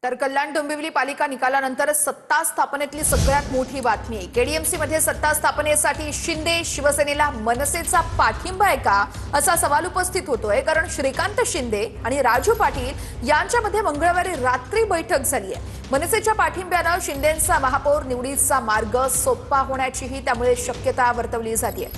तर कल्याण डोंबिवली पालिका निकालानंतर सत्ता स्थापनेतली सगळ्यात मोठी बातमी आहे। केडीएमसी मध्ये सत्ता स्थापनेसाठी शिंदे शिवसेनेला मनसेचा पाठिंबा आहे का असा सवाल उपस्थित होतोय। कारण श्रीकांत शिंदे आणि राजू पाटील यांच्यामध्ये मंगळवारी रात्री बैठक झाली आहे। मनसेच्या पाठिंब्याने शिंदेंचा महापौर निवडीचा मार्ग सोपा होण्याचीही त्यामुळे शक्यता वर्तवली जाते।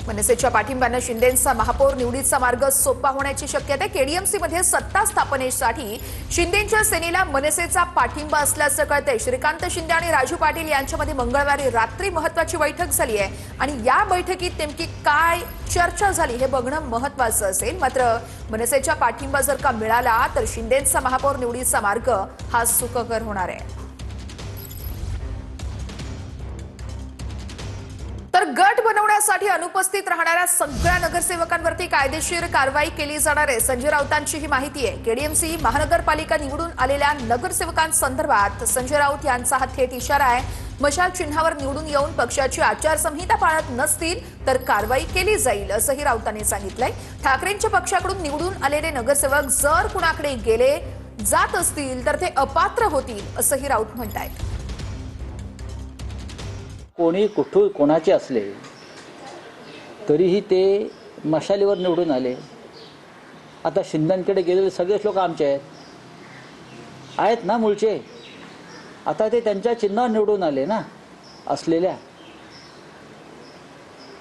मनसेच्या पाठिंब्याने शिंदेंचा महापौर निवडीचा मार्ग सोपा होण्याची शक्यता आहे। केडीएमसी मध्ये सत्ता स्थापनेसाठी शिंदेंच्या सेनेला मनसेचा पाठिंबा असल्याचं कळतंय। श्रीकांत शिंदे आणि राजू पाटील यांच्यामध्ये मंगळवारी रात्री महत्त्वाची बैठक झाली आहे आणि या बैठकीत नेमकी काय चर्चा झाली हे बघणं महत्त्वाचं असेल। मात्र मनसेचा पाठिंबा जर का मिळाला तर शिंदेंचा महापौर निवडीचा मार्ग हा सुखकर होणार आहे। तर गट बनवण्यासाठी अनुपस्थित राहणाऱ्या सगळ्या नगरसेवकांवरती कायदेशीर कारवाई केली जाणार आहे। संजय राऊतांची ही माहिती आहे। केडीएमसी महानगरपालिका निवडून आलेल्या नगरसेवकांसंदर्भात संजय राऊत यांचा हा थेट इशारा आहे। मशाल चिन्हावर निवडून येऊन पक्षाची आचारसंहिता पाळत नसतील तर कारवाई केली जाईल असंही राऊतांनी सांगितलंय। ठाकरेंच्या पक्षाकडून निवडून आलेले नगरसेवक जर कुणाकडे गेले जात असतील तर ते अपात्र होतील असंही राऊत म्हणतायत। कोणी कुठून कोणाचे असले तरीही ते मशालीवर निवडून आले। आता शिंदेंकडे गेलेले सगळेच लोक आमचे आहेत ना, मूळचे। आता ते त्यांच्या चिन्हावर निवडून आले ना असलेल्या।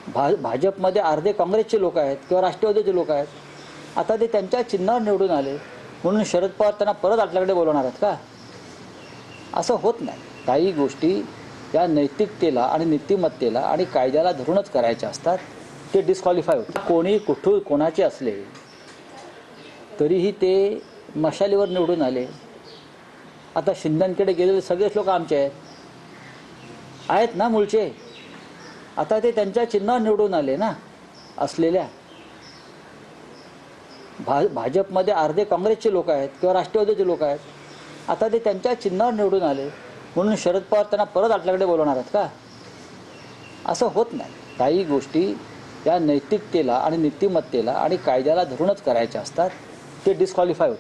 भाजपमध्ये अर्धे काँग्रेसचे लोक आहेत किंवा राष्ट्रवादीचे लोक आहेत। आता ते त्यांच्या चिन्हावर निवडून आले म्हणून शरद पवार त्यांना परत आपल्याकडे बोलवणार आहेत का? असं होत नाही। काही गोष्टी या नैतिकतेला आणि नीतिमत्तेला आणि कायद्याला धरूनच करायचे असतात। ते डिस्क्वालिफाय होते। कोणी कुठून कोणाचे असले तरीही ते मशालीवर निवडून आले। आता शिंदेंकडे गेलेले सगळेच लोक आमचे आहेत ना, मूळचे। आता ते त्यांच्या चिन्हावर निवडून आले ना असलेल्या। भाजपमध्ये अर्धे काँग्रेसचे लोक आहेत किंवा राष्ट्रवादीचे लोक आहेत। आता ते त्यांच्या चिन्हावर निवडून आले म्हणून शरद पवार त्यांना परत आपल्याकडे बोलवणार आहेत का? असं होत नाही। काही गोष्टी या नैतिकतेला आणि नीतिमत्तेला आणि कायद्याला धरूनच करायच्या असतात। ते डिस्क्वालिफाय होते।